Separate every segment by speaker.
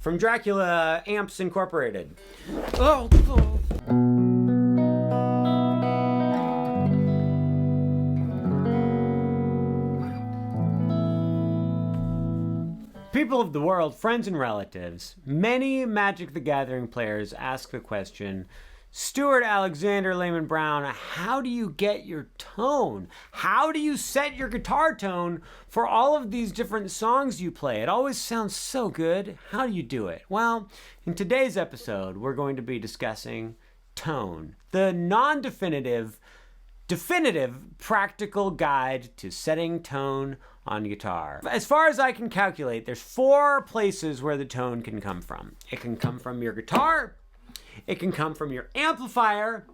Speaker 1: From Dracula Amps Incorporated. People of the world, friends and relatives, many Magic the Gathering players ask the question, Stuart, Alexander, Lehman-brown, how do you get your tone? How do you set your guitar tone for all of these different songs you play? It always sounds so good. How do you do it? Well, in today's episode, we're going to be discussing tone, the non-definitive, definitive practical guide to setting tone on guitar. As far as I can calculate, there's 4 places where the tone can come from. It can come from your guitar, it can come from your amplifier,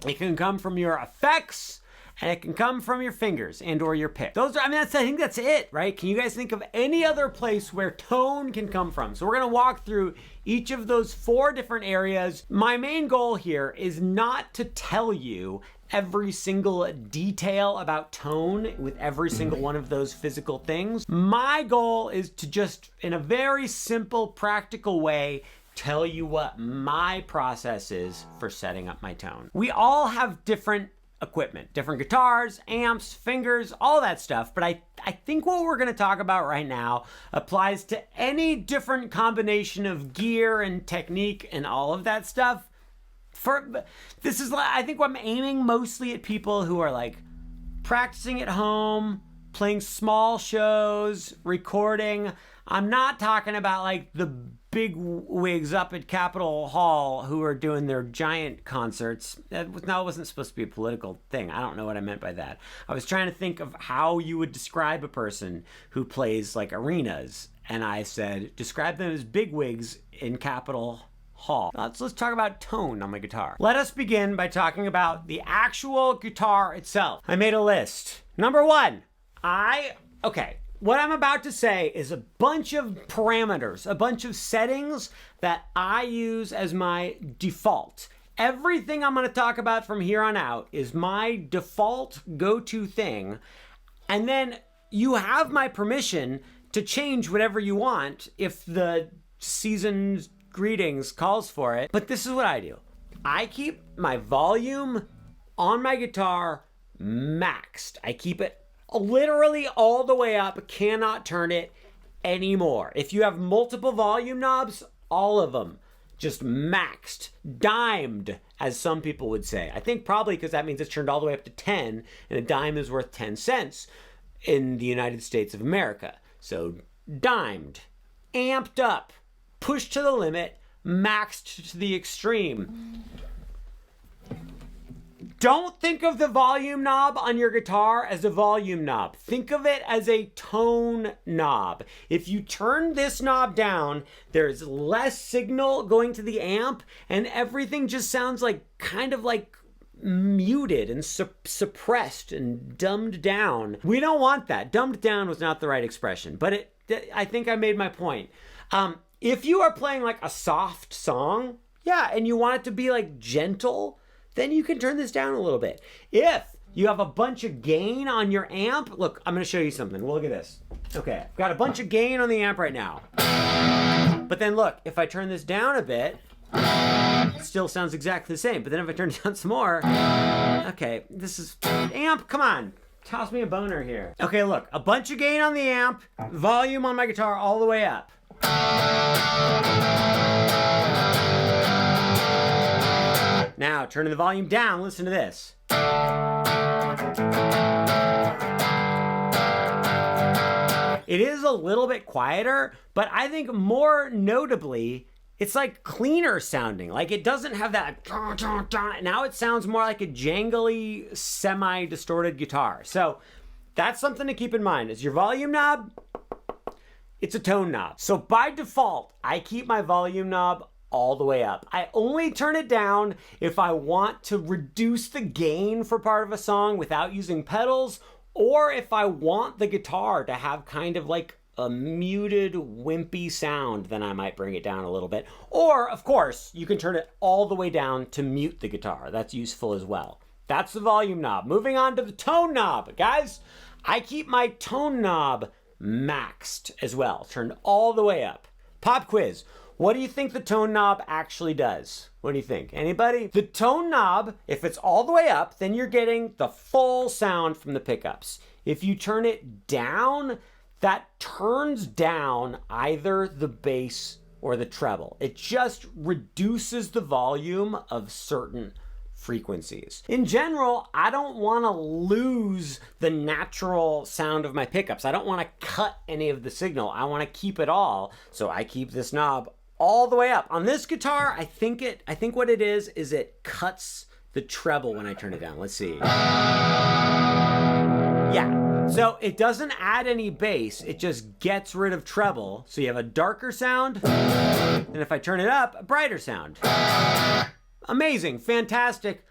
Speaker 1: it can come from your effects, and it can come from your fingers and or your pick. I think that's it, right? Can you guys think of any other place where tone can come from? So we're gonna walk through each of those 4 different areas. My main goal here is not to tell you every single detail about tone with every single one of those physical things. My goal is to just, in a very simple, practical way, tell you what my process is for setting up my tone. We all have different equipment, different guitars, amps, fingers, all that stuff, but I think what we're gonna talk about right now applies to any different combination of gear and technique and all of that stuff. I think I'm aiming mostly at people who are like practicing at home, playing small shows, recording. I'm not talking about like the big wigs up at Capitol Hall who are doing their giant concerts. That wasn't supposed to be a political thing. I don't know what I meant by that. I was trying to think of how you would describe a person who plays like arenas. And I said, describe them as big wigs in Capitol Hall. Let's talk about tone on my guitar. Let us begin by talking about the actual guitar itself. I made a list. Number 1, what I'm about to say is a bunch of parameters, a bunch of settings that I use as my default. Everything I'm going to talk about from here on out is my default go-to thing. And then you have my permission to change whatever you want if the season's greetings calls for it. But this is what I do. I keep my volume on my guitar maxed. I keep it literally all the way up, cannot turn it anymore. If you have multiple volume knobs, all of them just maxed, dimed, as some people would say. I think probably because that means it's turned all the way up to 10, and a dime is worth 10 cents in the United States of America. So dimed, amped up, pushed to the limit, maxed to the extreme. Don't think of the volume knob on your guitar as a volume knob. Think of it as a tone knob. If you turn this knob down, there's less signal going to the amp, and everything just sounds like kind of like muted and suppressed and dumbed down. We don't want that. Dumbed down was not the right expression, but I think I made my point. If you are playing like a soft song, and you want it to be like gentle, then you can turn this down a little bit. If you have a bunch of gain on your amp, look, I'm gonna show you something. Look at this. Okay, I've got a bunch of gain on the amp right now. But then look, if I turn this down a bit, it still sounds exactly the same. But then if I turn it down some more, okay, this is, amp, come on. Toss me a boner here. Okay, look, a bunch of gain on the amp, volume on my guitar all the way up. Now, turning the volume down, listen to this. It is a little bit quieter, but I think more notably, it's like cleaner sounding. Like it doesn't have that, now it sounds more like a jangly, semi-distorted guitar. So that's something to keep in mind. Is your volume knob, it's a tone knob. So by default, I keep my volume knob all the way up. I only turn it down if I want to reduce the gain for part of a song without using pedals, or if I want the guitar to have kind of like a muted, wimpy sound, then I might bring it down a little bit. Or, of course, you can turn it all the way down to mute the guitar. That's useful as well. That's the volume knob. Moving on to the tone knob. Guys, I keep my tone knob maxed as well, turned all the way up. Pop quiz. What do you think the tone knob actually does? What do you think? Anybody? The tone knob, if it's all the way up, then you're getting the full sound from the pickups. If you turn it down, that turns down either the bass or the treble. It just reduces the volume of certain frequencies. In general, I don't want to lose the natural sound of my pickups. I don't want to cut any of the signal. I want to keep it all. So I keep this knob all the way up. On this guitar, I think what it is it cuts the treble when I turn it down. Let's see. Yeah. So it doesn't add any bass, it just gets rid of treble. So you have a darker sound, and if I turn it up, a brighter sound. Amazing, fantastic.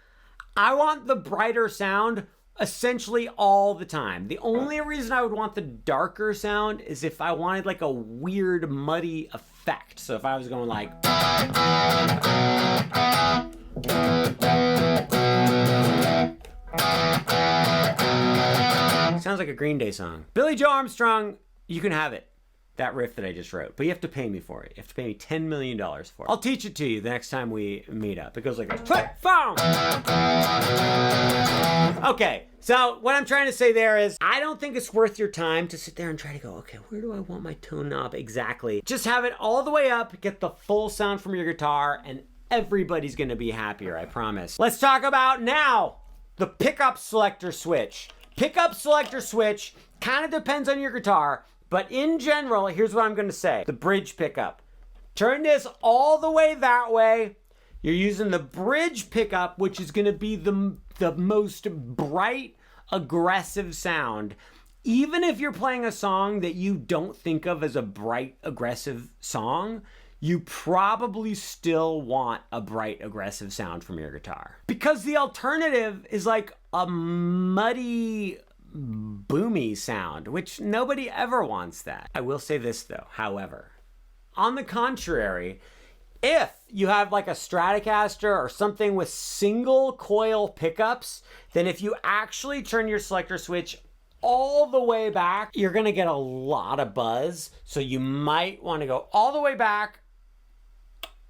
Speaker 1: I want the brighter sound essentially all the time. The only reason I would want the darker sound is if I wanted like a weird muddy effect. So if I was going like... Sounds like a Green Day song. Billy Joe Armstrong, you can have it. That riff that I just wrote. But you have to pay me for it. You have to pay me $10 million for it. I'll teach it to you the next time we meet up. It goes like this. Click, boom! Okay, so what I'm trying to say there is, I don't think it's worth your time to sit there and try to go, okay, where do I want my tone knob exactly? Just have it all the way up, get the full sound from your guitar, and everybody's gonna be happier, I promise. Let's talk about now the pickup selector switch. Pickup selector switch kind of depends on your guitar, but in general, here's what I'm going to say. The bridge pickup. Turn this all the way that way. You're using the bridge pickup, which is going to be the most bright, aggressive sound. Even if you're playing a song that you don't think of as a bright, aggressive song, you probably still want a bright, aggressive sound from your guitar. Because the alternative is like a muddy, boomy sound, which nobody ever wants that. I will say this though, however. On the contrary, if you have like a Stratocaster or something with single coil pickups, then if you actually turn your selector switch all the way back, you're gonna get a lot of buzz. So you might wanna go all the way back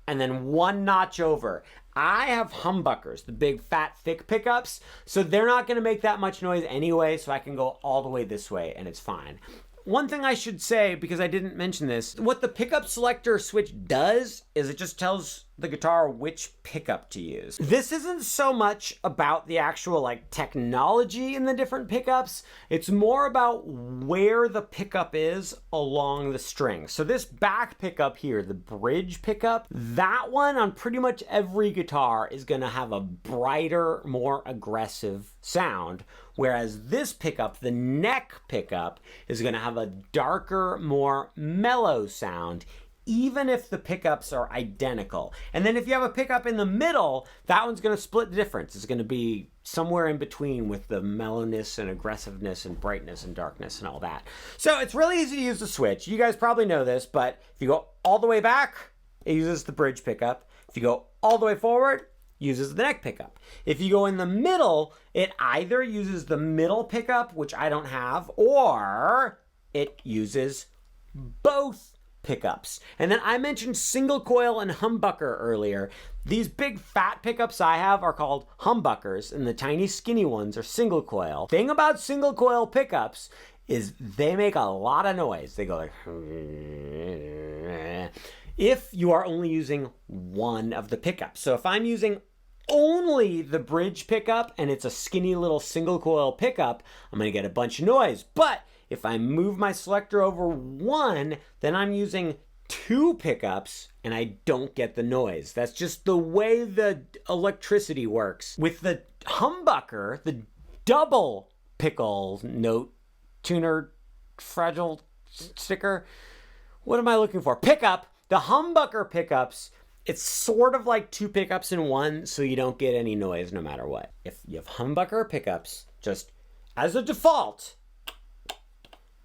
Speaker 1: and then one notch over. I have humbuckers, the big fat thick pickups, so they're not gonna make that much noise anyway, so I can go all the way this way and it's fine. One thing I should say, because I didn't mention this, what the pickup selector switch does is it just tells the guitar which pickup to use. This isn't so much about the actual like technology in the different pickups, it's more about where the pickup is along the string. So this back pickup here, the bridge pickup, that one on pretty much every guitar is gonna have a brighter, more aggressive sound. Whereas this pickup, the neck pickup, is gonna have a darker, more mellow sound, even if the pickups are identical. And then if you have a pickup in the middle, that one's gonna split the difference. It's gonna be somewhere in between with the mellowness and aggressiveness and brightness and darkness and all that. So it's really easy to use the switch. You guys probably know this, but if you go all the way back, it uses the bridge pickup. If you go all the way forward, uses the neck pickup. If you go in the middle, it either uses the middle pickup, which I don't have, or it uses both pickups. And then I mentioned single coil and humbucker earlier. These big fat pickups I have are called humbuckers, and the tiny skinny ones are single coil. Thing about single coil pickups is they make a lot of noise. They go like... if you are only using one of the pickups. So if I'm using only the bridge pickup and it's a skinny little single coil pickup, I'm gonna get a bunch of noise. But if I move my selector over one, then I'm using two pickups and I don't get the noise. That's just the way the electricity works. With the humbucker, the double pickle note tuner fragile sticker, what am I looking for? Pickup. The humbucker pickups, it's sort of like two pickups in one, so you don't get any noise no matter what. If you have humbucker pickups, just as a default,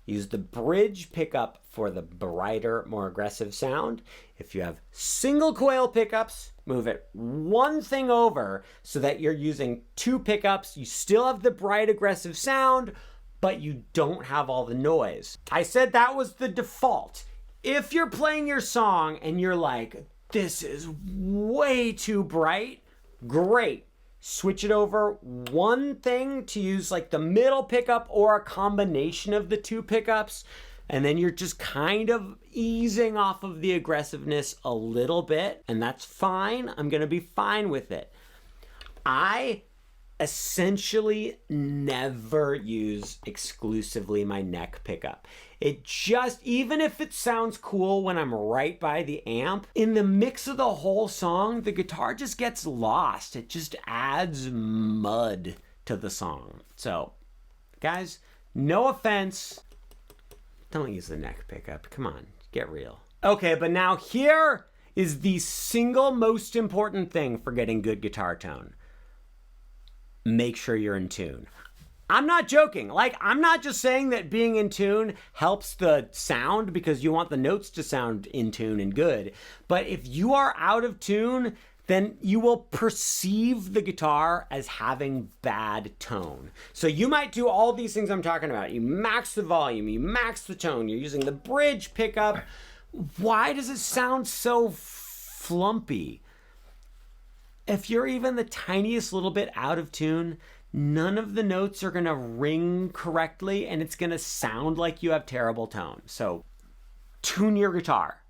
Speaker 1: use the bridge pickup for the brighter, more aggressive sound. If you have single coil pickups, move it one thing over so that you're using two pickups. You still have the bright, aggressive sound, but you don't have all the noise. I said that was the default. if you're playing your song and you're like, this is way too bright, great. Switch it over one thing to use like the middle pickup or a combination of the two pickups. And then you're just kind of easing off of the aggressiveness a little bit. And that's fine. I'm going to be fine with it. I essentially never use exclusively my neck pickup. It just, even if it sounds cool when I'm right by the amp, in the mix of the whole song, the guitar just gets lost. It just adds mud to the song. So, guys, no offense. Don't use the neck pickup. Come on, get real. Okay, but now here is the single most important thing for getting good guitar tone. Make sure you're in tune. I'm not joking. Like, I'm not just saying that being in tune helps the sound because you want the notes to sound in tune and good. But if you are out of tune, then you will perceive the guitar as having bad tone. So you might do all these things I'm talking about. You max the volume, you max the tone, you're using the bridge pickup. Why does it sound so flumpy? If you're even the tiniest little bit out of tune, none of the notes are gonna ring correctly and it's gonna sound like you have terrible tone. So tune your guitar.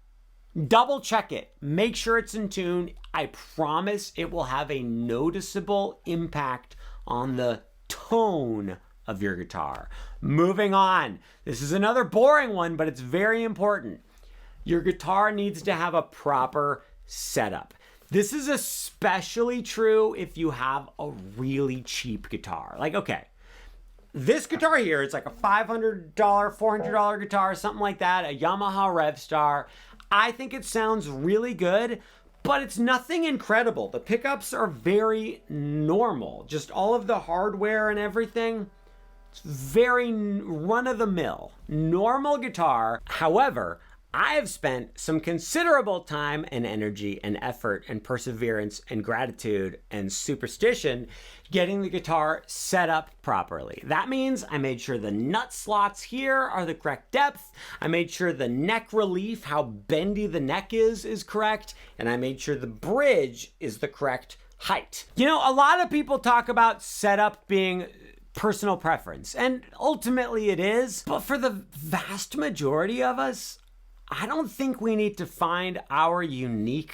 Speaker 1: Double check it. Make sure it's in tune. I promise it will have a noticeable impact on the tone of your guitar. Moving on. This is another boring one, but it's very important. Your guitar needs to have a proper setup. This is especially true if you have a really cheap guitar. Like, okay, this guitar here, it's like a $500, $400 guitar, something like that, a Yamaha Revstar. I think it sounds really good, but it's nothing incredible. The pickups are very normal. Just all of the hardware and everything, it's very run-of-the-mill. Normal guitar. However, I have spent some considerable time and energy and effort and perseverance and gratitude and superstition getting the guitar set up properly. That means I made sure the nut slots here are the correct depth. I made sure the neck relief, how bendy the neck is correct. And I made sure the bridge is the correct height. You know, a lot of people talk about setup being personal preference, and ultimately it is. But for the vast majority of us, I don't think we need to find our unique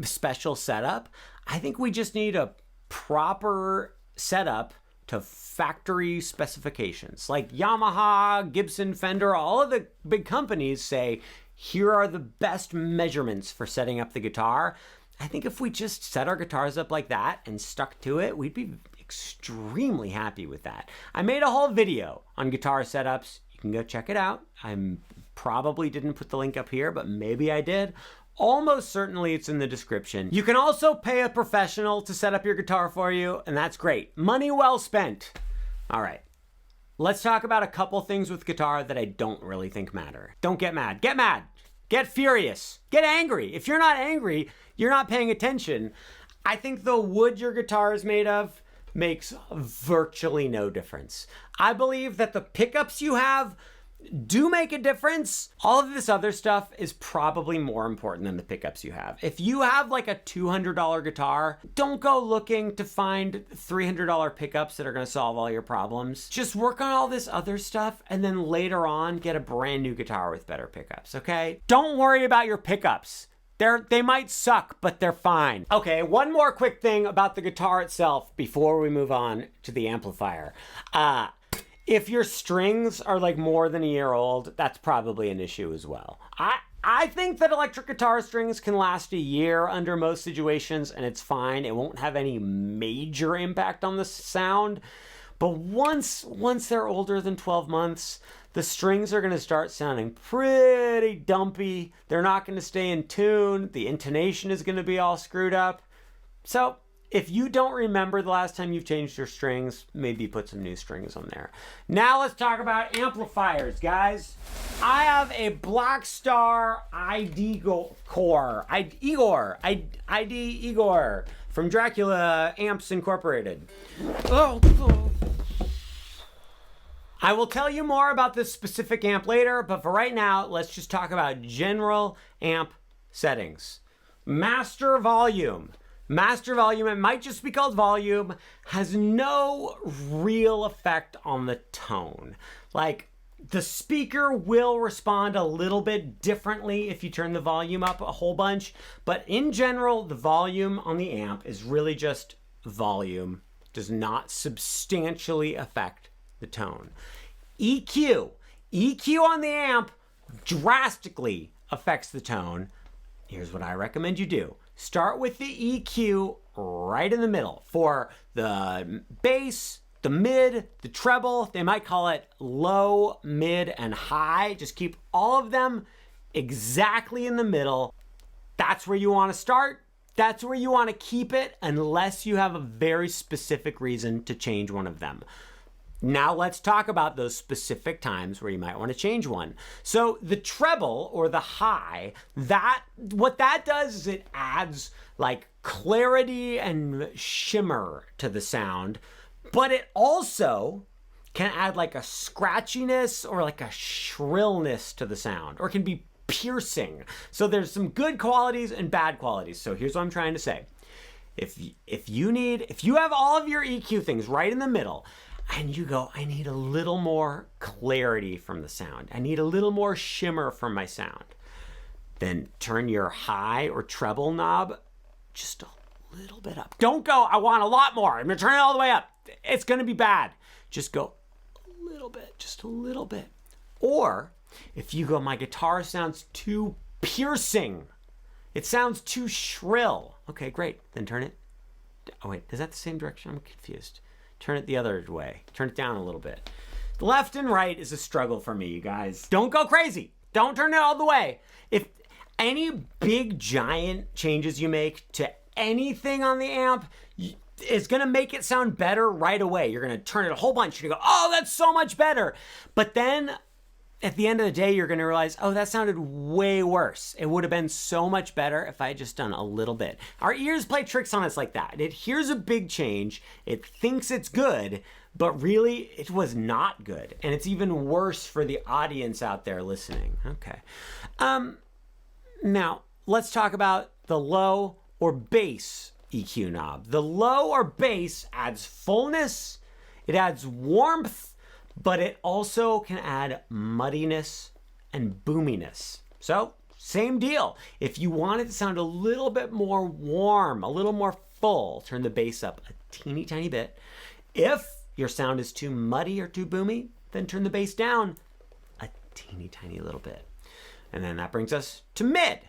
Speaker 1: special setup. I think we just need a proper setup to factory specifications. Like Yamaha, Gibson, Fender, all of the big companies say, here are the best measurements for setting up the guitar. I think if we just set our guitars up like that and stuck to it, we'd be extremely happy with that. I made a whole video on guitar setups. You can go check it out. I'm probably didn't put the link up here, but maybe I did. Almost certainly it's in the description. You can also pay a professional to set up your guitar for you, and that's great. Money well spent. All right, let's talk about a couple things with guitar that I don't really think matter. Don't get mad. Get mad. Get furious. Get angry. If you're not angry, you're not paying attention. I think the wood your guitar is made of makes virtually no difference. I believe that the pickups you have do make a difference. All of this other stuff is probably more important than the pickups you have. If you have like a $200 guitar, don't go looking to find $300 pickups that are going to solve all your problems. Just work on all this other stuff and then later on get a brand new guitar with better pickups, okay? Don't worry about your pickups. They might suck, but they're fine. Okay, one more quick thing about the guitar itself before we move on to the amplifier. If your strings are like more than a year old, that's probably an issue as well. I think that electric guitar strings can last a year under most situations and it's fine. It won't have any major impact on the sound. But once they're older than 12 months, the strings are going to start sounding pretty dumpy. They're not going to stay in tune. The intonation is going to be all screwed up. So if you don't remember the last time you've changed your strings, maybe put some new strings on there. Now let's talk about amplifiers, guys. I have a Blackstar ID Igor from Dracula Amps Incorporated. Oh. I will tell you more about this specific amp later, but for right now, let's just talk about general amp settings. Master volume. Master volume, it might just be called volume, has no real effect on the tone. Like, the speaker will respond a little bit differently if you turn the volume up a whole bunch, but in general, the volume on the amp is really just volume, does not substantially affect the tone. EQ. EQ on the amp drastically affects the tone. Here's what I recommend you do. Start with the EQ right in the middle. For the bass, the mid, the treble, they might call it low, mid, and high. Just keep all of them exactly in the middle. That's where you want to start. That's where you want to keep it unless you have a very specific reason to change one of them. Now let's talk about those specific times where you might want to change one. So the treble or the high, what that does is it adds like clarity and shimmer to the sound, but it also can add like a scratchiness or like a shrillness to the sound, or can be piercing. So there's some good qualities and bad qualities. So here's what I'm trying to say. If you have all of your EQ things right in the middle, and you go, I need a little more clarity from the sound, I need a little more shimmer from my sound, then turn your high or treble knob just a little bit up. Don't go, I want a lot more, I'm gonna turn it all the way up. It's gonna be bad. Just go a little bit, just a little bit. Or if you go, my guitar sounds too piercing, it sounds too shrill. Okay, great, then turn it. Oh wait, is that the same direction? I'm confused. Turn it the other way. Turn it down a little bit. Left and right is a struggle for me, you guys. Don't go crazy. Don't turn it all the way. If any big giant changes you make to anything on the amp is gonna make it sound better right away. You're gonna turn it a whole bunch. You're gonna go, oh, that's so much better. But then at the end of the day, you're gonna realize, oh, that sounded way worse. It would have been so much better if I had just done a little bit. Our ears play tricks on us like that. It hears a big change, it thinks it's good, but really it was not good. And it's even worse for the audience out there listening. Okay. Now, let's talk about the low or bass EQ knob. The low or bass adds fullness, it adds warmth, but it also can add muddiness and boominess. So, same deal. If you want it to sound a little bit more warm, a little more full, turn the bass up a teeny tiny bit. If your sound is too muddy or too boomy, then turn the bass down a teeny tiny little bit. And then that brings us to mid.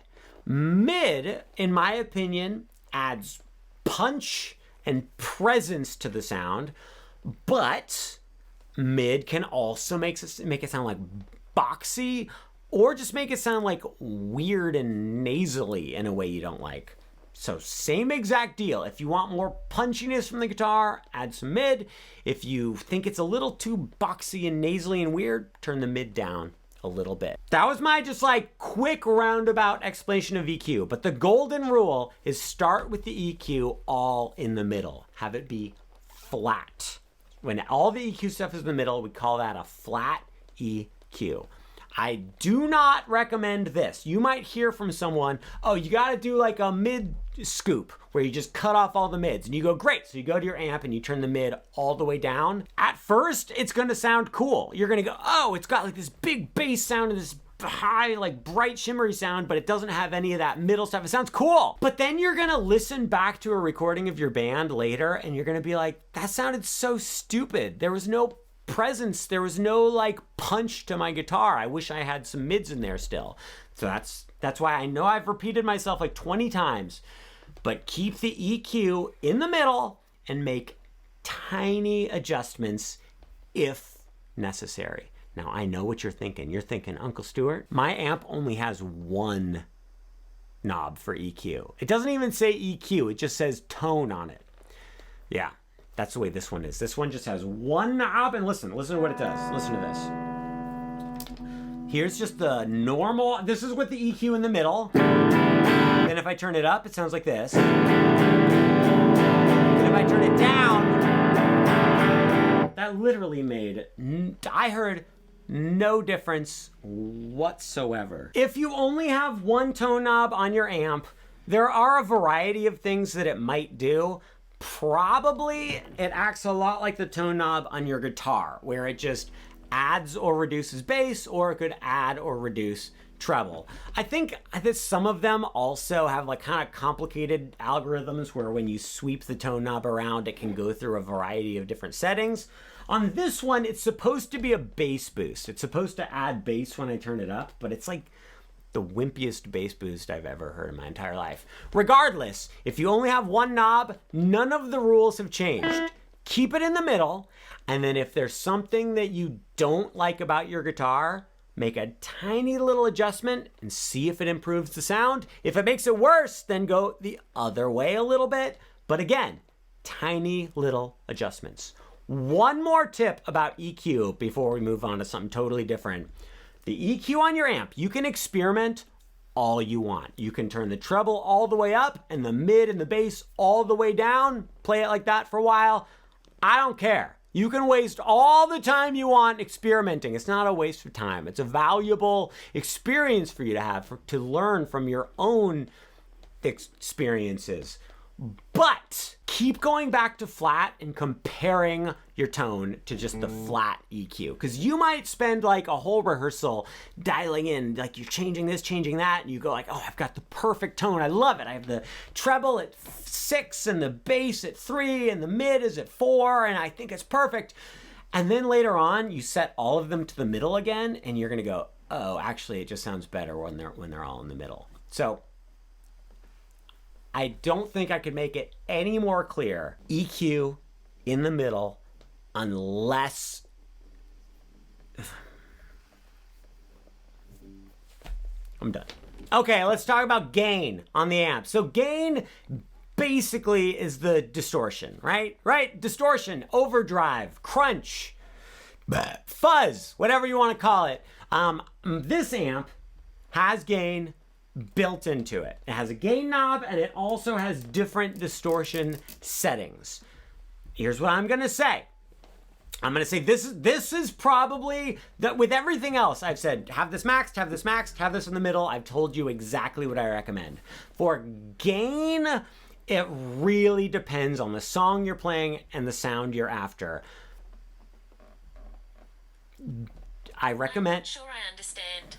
Speaker 1: Mid, in my opinion, adds punch and presence to the sound, but mid can also make it sound like boxy, or just make it sound like weird and nasally in a way you don't like. So same exact deal. If you want more punchiness from the guitar, add some mid. If you think it's a little too boxy and nasally and weird, turn the mid down a little bit. That was my just like quick roundabout explanation of EQ, but the golden rule is start with the EQ all in the middle. Have it be flat. When all the EQ stuff is in the middle, we call that a flat EQ. I do not recommend this. You might hear from someone, oh, you gotta do like a mid scoop where you just cut off all the mids. And you go, great. So you go to your amp and you turn the mid all the way down. At first, it's gonna sound cool. You're gonna go, oh, it's got like this big bass sound and this high, like bright shimmery sound, but it doesn't have any of that middle stuff. It sounds cool. But then you're gonna listen back to a recording of your band later and you're gonna be like, that sounded so stupid. There was no presence. There was no like punch to my guitar. I wish I had some mids in there still. So that's why I know I've repeated myself like 20 times, but keep the EQ in the middle and make tiny adjustments if necessary. Now, I know what you're thinking. You're thinking, Uncle Stuart, my amp only has one knob for EQ. It doesn't even say EQ. It just says tone on it. Yeah, that's the way this one is. This one just has one knob, and listen to what it does. Listen to this. Here's just the normal, this is with the EQ in the middle. Then if I turn it up, it sounds like this. And if I turn it down, that literally made, I heard no difference whatsoever. If you only have one tone knob on your amp, there are a variety of things that it might do. Probably it acts a lot like the tone knob on your guitar, where it just adds or reduces bass, or it could add or reduce treble. I think that some of them also have like kind of complicated algorithms where when you sweep the tone knob around, it can go through a variety of different settings. On this one, it's supposed to be a bass boost. It's supposed to add bass when I turn it up, but it's like the wimpiest bass boost I've ever heard in my entire life. Regardless, if you only have one knob, none of the rules have changed. Keep it in the middle, and then if there's something that you don't like about your guitar, make a tiny little adjustment and see if it improves the sound. If it makes it worse, then go the other way a little bit. But again, tiny little adjustments. One more tip about EQ before we move on to something totally different. The EQ on your amp, you can experiment all you want. You can turn the treble all the way up and the mid and the bass all the way down. Play it like that for a while. I don't care. You can waste all the time you want experimenting. It's not a waste of time. It's a valuable experience for you to have, to learn from your own experiences. But keep going back to flat and comparing your tone to just the flat EQ. Because you might spend like a whole rehearsal dialing in, like you're changing this, changing that, and you go like, oh, I've got the perfect tone. I love it. I have the treble at 6 and the bass at 3 and the mid is at 4, and I think it's perfect. And then later on, you set all of them to the middle again, and you're gonna go, oh, actually, it just sounds better when they're all in the middle. So I don't think I could make it any more clear. EQ in the middle, unless... I'm done. Okay, let's talk about gain on the amp. So gain basically is the distortion, right? Right? Distortion, overdrive, crunch, fuzz, whatever you want to call it. This amp has gain built into it. It has a gain knob and it also has different distortion settings. Here's what I'm gonna say. I'm gonna say this is probably that with everything else I've said, have this maxed, have this maxed, have this in the middle. I've told you exactly what I recommend. For gain, it really depends on the song you're playing and the sound you're after. I recommend...
Speaker 2: I'm not sure I understand.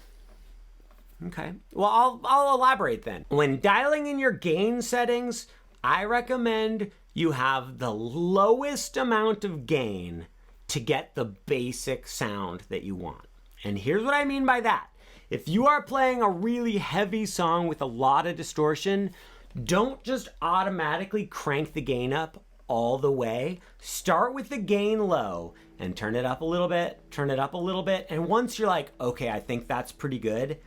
Speaker 1: Okay. Well, I'll elaborate then. When dialing in your gain settings, I recommend you have the lowest amount of gain to get the basic sound that you want. And here's what I mean by that. If you are playing a really heavy song with a lot of distortion, don't just automatically crank the gain up all the way. Start with the gain low and turn it up a little bit, turn it up a little bit. And once you're like, okay, I think that's pretty good,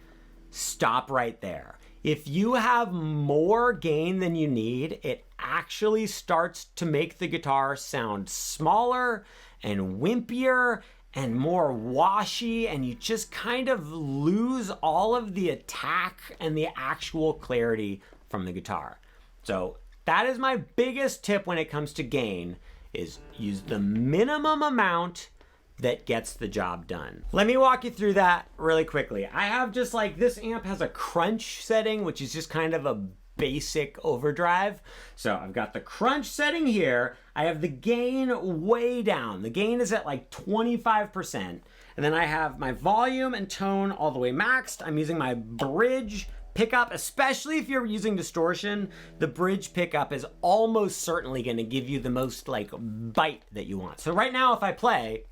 Speaker 1: stop right there. If you have more gain than you need, it actually starts to make the guitar sound smaller and wimpier and more washy, and you just kind of lose all of the attack and the actual clarity from the guitar. So that is my biggest tip when it comes to gain, is use the minimum amount that gets the job done. Let me walk you through that really quickly. I have just like, this amp has a crunch setting, which is just kind of a basic overdrive. So I've got the crunch setting here. I have the gain way down. The gain is at like 25%. And then I have my volume and tone all the way maxed. I'm using my bridge pickup, especially if you're using distortion. The bridge pickup is almost certainly going to give you the most like bite that you want. So right now, if I play,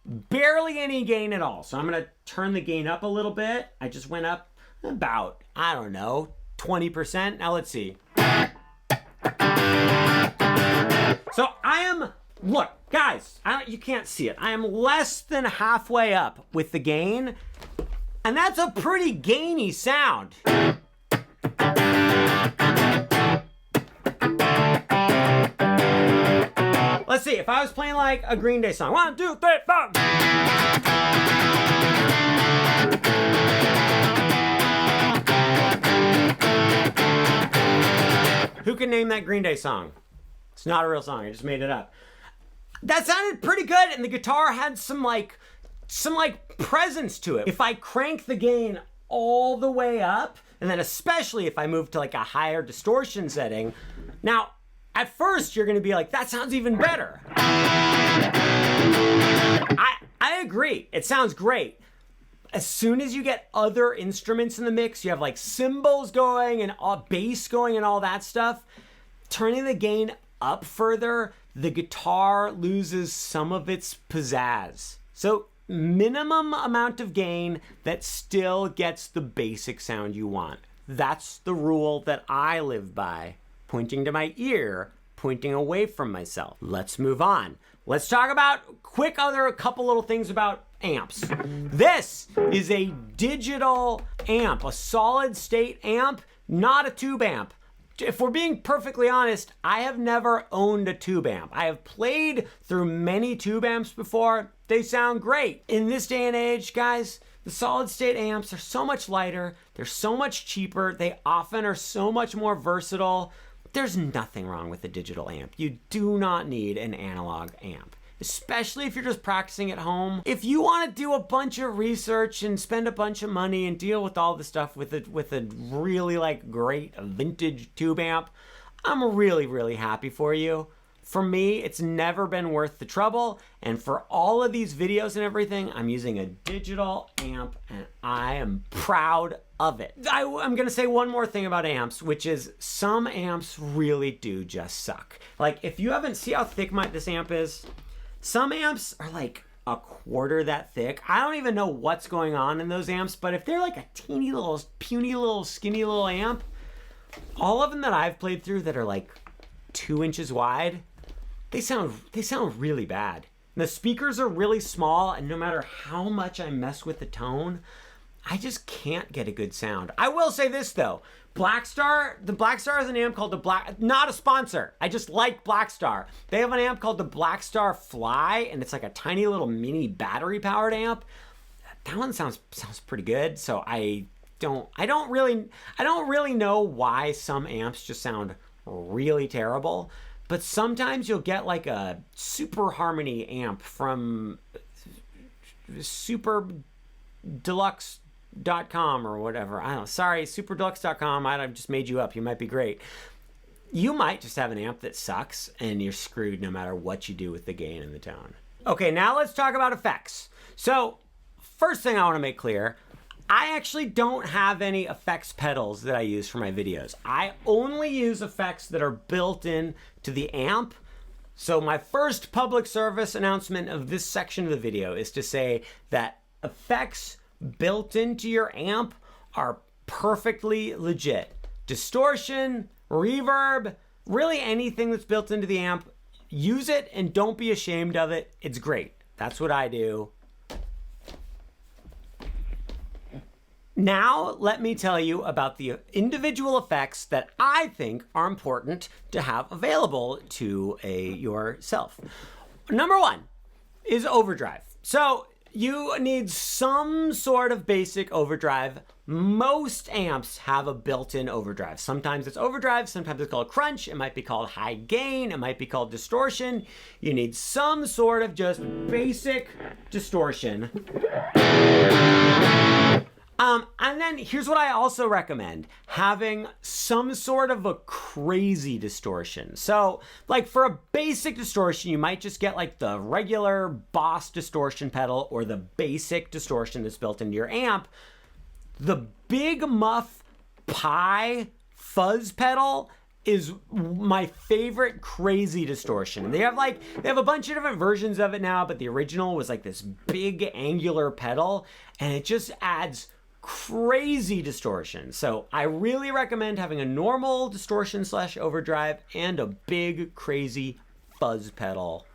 Speaker 1: barely any gain at all. So I'm going to turn the gain up a little bit. I just went up about, I don't know, 20%. Now let's see. So I am, look, guys, you can't see it. I am less than halfway up with the gain, and that's a pretty gainy sound. Let's see, if I was playing like a Green Day song. 1, 2, 3, 4. Who can name that Green Day song? It's not a real song. I just made it up. That sounded pretty good, and the guitar had some presence to it. If I crank the gain all the way up, and then especially if I move to like a higher distortion setting, now at first you're gonna be like, that sounds even better. I agree, it sounds great. As soon as you get other instruments in the mix, you have like cymbals going and bass going and all that stuff, turning the gain up further, the guitar loses some of its pizzazz. So minimum amount of gain that still gets the basic sound you want. That's the rule that I live by. Pointing to my ear, pointing away from myself. Let's move on. Let's talk about a couple little things about amps. This is a digital amp, a solid state amp, not a tube amp. If we're being perfectly honest, I have never owned a tube amp. I have played through many tube amps before. They sound great. In this day and age, guys, the solid state amps are so much lighter. They're so much cheaper. They often are so much more versatile. There's nothing wrong with a digital amp. You do not need an analog amp, especially if you're just practicing at home. If you want to do a bunch of research and spend a bunch of money and deal with all the stuff with a really like great vintage tube amp, I'm really, really happy for you. For me, it's never been worth the trouble. And for all of these videos and everything, I'm using a digital amp and I am proud of it. I'm gonna say one more thing about amps, which is some amps really do just suck. Like if you haven't, see how thick this amp is? Some amps are like a quarter that thick. I don't even know what's going on in those amps, but if they're like a teeny little, puny little, skinny little amp, all of them that I've played through that are like 2 inches wide, they sound really bad. The speakers are really small, and no matter how much I mess with the tone, I just can't get a good sound. I will say this though, Blackstar, the Blackstar is an amp called not a sponsor. I just like Blackstar. They have an amp called the Blackstar Fly, and it's like a tiny little mini battery powered amp. That one sounds pretty good. So I don't really know why some amps just sound really terrible. But sometimes you'll get like a Super Harmony amp from superdeluxe.com or whatever. I don't know. Sorry, superdeluxe.com. I just made you up. You might be great. You might just have an amp that sucks and you're screwed no matter what you do with the gain and the tone. Okay, now let's talk about effects. So first thing I want to make clear, I actually don't have any effects pedals that I use for my videos. I only use effects that are built in to the amp. So my first public service announcement of this section of the video is to say that effects built into your amp are perfectly legit. Distortion, reverb, really anything that's built into the amp, use it and don't be ashamed of it. It's great. That's what I do. Now, let me tell you about the individual effects that I think are important to have available to yourself. Number one is overdrive. So you need some sort of basic overdrive. Most amps have a built-in overdrive. Sometimes it's overdrive, sometimes it's called crunch, it might be called high gain, it might be called distortion. You need some sort of just basic distortion. And then here's what I also recommend, having some sort of a crazy distortion. So like for a basic distortion, you might just get like the regular Boss distortion pedal or the basic distortion that's built into your amp. The Big Muff Pi fuzz pedal is my favorite crazy distortion. They have a bunch of different versions of it now, but the original was like this big angular pedal and it just adds crazy distortion. So I really recommend having a normal distortion / overdrive and a big crazy fuzz pedal.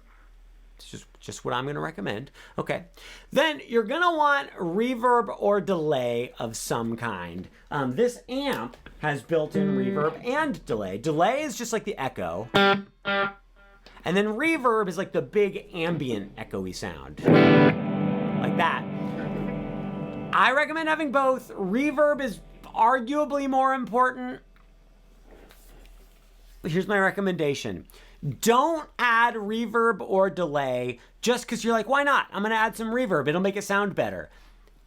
Speaker 1: It's just what I'm going to recommend. Okay. Then you're going to want reverb or delay of some kind. This amp has built-in reverb and delay. Delay is just like the echo. And then reverb is like the big ambient echoey sound. Like that. I recommend having both. Reverb is arguably more important. Here's my recommendation. Don't add reverb or delay just because you're like, why not? I'm going to add some reverb. It'll make it sound better.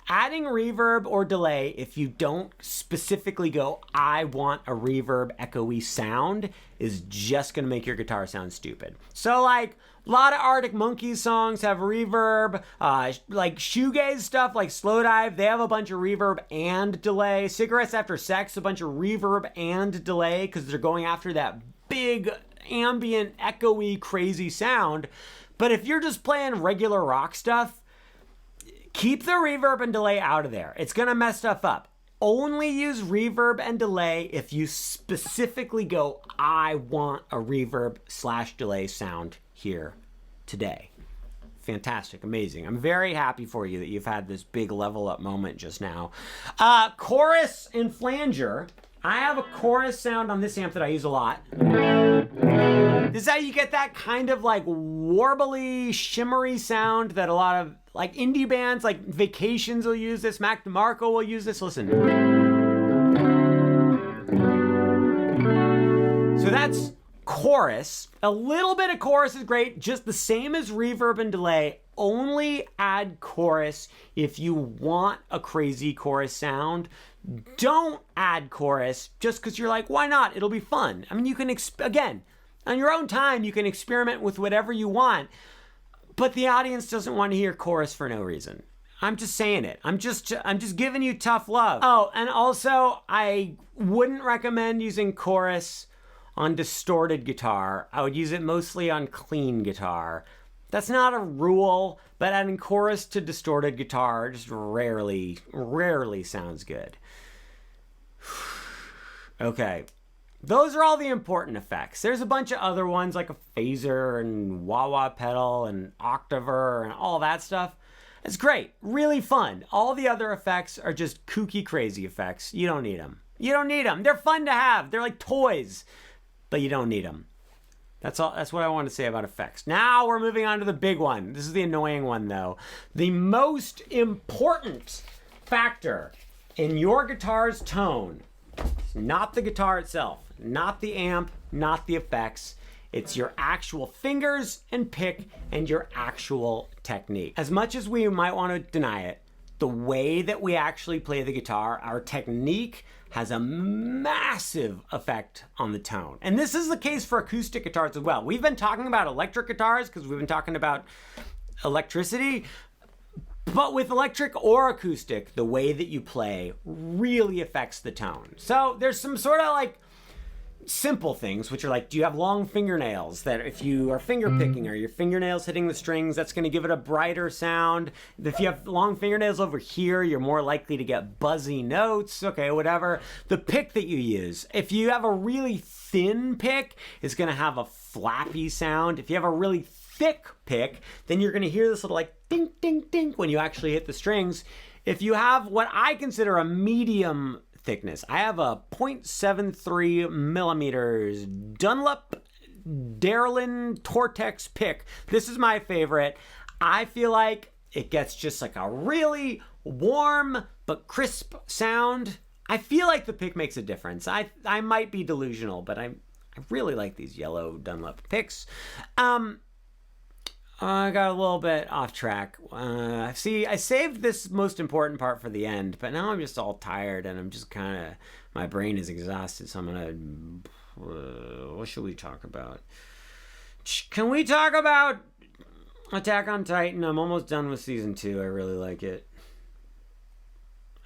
Speaker 1: Adding reverb or delay, if you don't specifically go, I want a reverb echoey sound, is just going to make your guitar sound stupid. So like a lot of Arctic Monkeys songs have reverb, like shoegaze stuff like Slow Dive, they have a bunch of reverb and delay. Cigarettes After Sex, a bunch of reverb and delay because they're going after that big ambient echoey crazy sound. But if you're just playing regular rock stuff, keep the reverb and delay out of there. It's going to mess stuff up. Only use reverb and delay if you specifically go, I want a reverb/delay sound here today. Fantastic. Amazing. I'm very happy for you that you've had this big level up moment just now. Chorus and flanger. I have a chorus sound on this amp that I use a lot. This is how you get that kind of like warbly, shimmery sound that a lot of like indie bands like Vacations will use this. Mac DeMarco will use this. Listen. So that's chorus. A little bit of chorus is great, just the same as reverb and delay. Only add chorus if you want a crazy chorus sound. Don't add chorus just because you're like, why not? It'll be fun. I mean, you can, again, on your own time, you can experiment with whatever you want, but the audience doesn't want to hear chorus for no reason. I'm just saying it. I'm just giving you tough love. Oh, and also, I wouldn't recommend using chorus on distorted guitar. I would use it mostly on clean guitar. That's not a rule, but adding chorus to distorted guitar just rarely sounds good. Okay, those are all the important effects. There's a bunch of other ones like a phaser and wah-wah pedal and octaver and all that stuff. It's great, really fun. All the other effects are just kooky, crazy effects. You don't need them. You don't need them. They're fun to have. They're like toys, but you don't need them. That's all. That's what I want to say about effects. Now we're moving on to the big one. This is the annoying one, though. The most important factor in your guitar's tone is not the guitar itself, not the amp, not the effects. It's your actual fingers and pick and your actual technique. As much as we might want to deny it, the way that we actually play the guitar, our technique, has a massive effect on the tone. And this is the case for acoustic guitars as well. We've been talking about electric guitars because we've been talking about electricity, but with electric or acoustic, the way that you play really affects the tone. So there's some sort of like simple things, which are like, do you have long fingernails that if you are finger picking, are your fingernails hitting the strings? That's going to give it a brighter sound. If you have long fingernails over here, you're more likely to get buzzy notes. Okay, whatever. The pick that you use, if you have a really thin pick, it's going to have a flappy sound. If you have a really thick pick, then you're going to hear this little like ding, ding, ding when you actually hit the strings. If you have what I consider a medium thickness, I have a 0.73 millimeters Dunlop Darlin Tortex pick. This is my favorite. I feel like it gets just like a really warm but crisp sound. I feel like the pick makes a difference. I might be delusional, but I really like these yellow Dunlop picks. I got a little bit off track. See, I saved this most important part for the end, but now I'm just all tired and I'm just kind of, my brain is exhausted, so I'm going to, what should we talk about? Can we talk about Attack on Titan? I'm almost done with season 2. I really like it.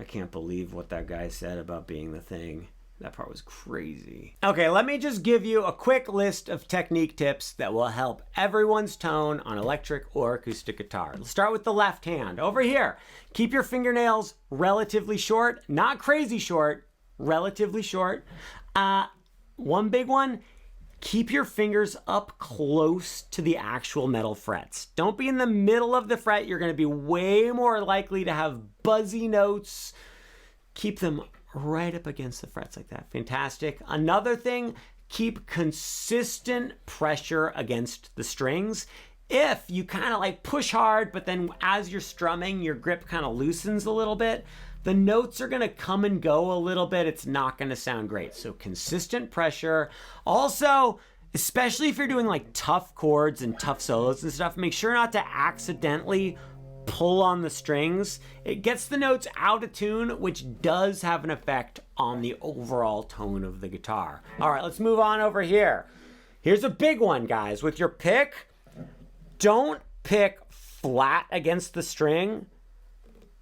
Speaker 1: I can't believe what that guy said about being the Thing. That part was crazy. Okay, let me just give you a quick list of technique tips that will help everyone's tone on electric or acoustic guitar. Let's start with the left hand. Over here, keep your fingernails relatively short, not crazy short, relatively short. One big one, keep your fingers up close to the actual metal frets. Don't be in the middle of the fret. You're going to be way more likely to have buzzy notes. Keep them right up against the frets like that. Fantastic. Another thing, keep consistent pressure against the strings. If you kind of like push hard, but then as you're strumming, your grip kind of loosens a little bit, the notes are going to come and go a little bit. It's not going to sound great. So consistent pressure. Also, especially if you're doing like tough chords and tough solos and stuff, make sure not to accidentally pull on the strings. It gets the notes out of tune, which does have an effect on the overall tone of the guitar. All right, let's move on over here. Here's a big one, guys. With your pick, don't pick flat against the string.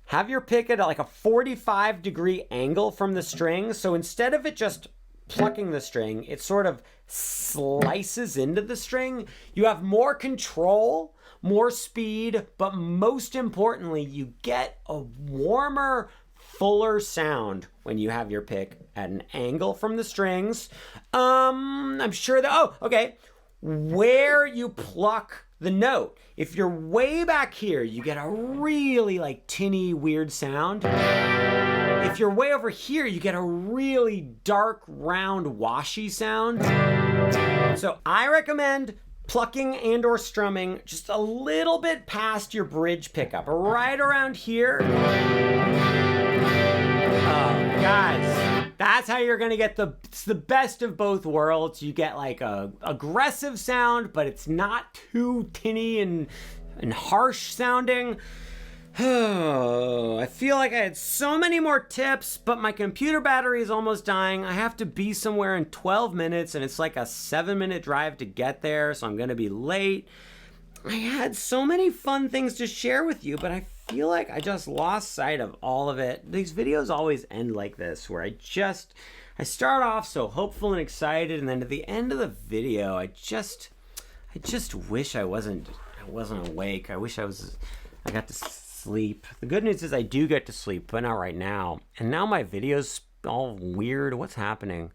Speaker 1: Have your pick at like a 45-degree angle from the string. So instead of it just plucking the string, it sort of slices into the string. You have more control, more speed, but most importantly, you get a warmer, fuller sound when you have your pick at an angle from the strings. I'm sure that, where you pluck the note. If you're way back here, you get a really like tinny, weird sound. If you're way over here, you get a really dark, round, washy sound. So I recommend plucking and or strumming just a little bit past your bridge pickup, right around here. Guys, that's how you're gonna get the best of both worlds. You get like a aggressive sound, but it's not too tinny and harsh sounding. I feel like I had so many more tips, but my computer battery is almost dying. I have to be somewhere in 12 minutes, and it's like a 7-minute drive to get there, so I'm gonna be late. I had so many fun things to share with you, but I feel like I just lost sight of all of it. These videos always end like this, where I start off so hopeful and excited, and then at the end of the video, I just wish I wasn't awake. I wish I got to sleep. The good news is I do get to sleep, but not right now. And now my video's all weird. What's happening?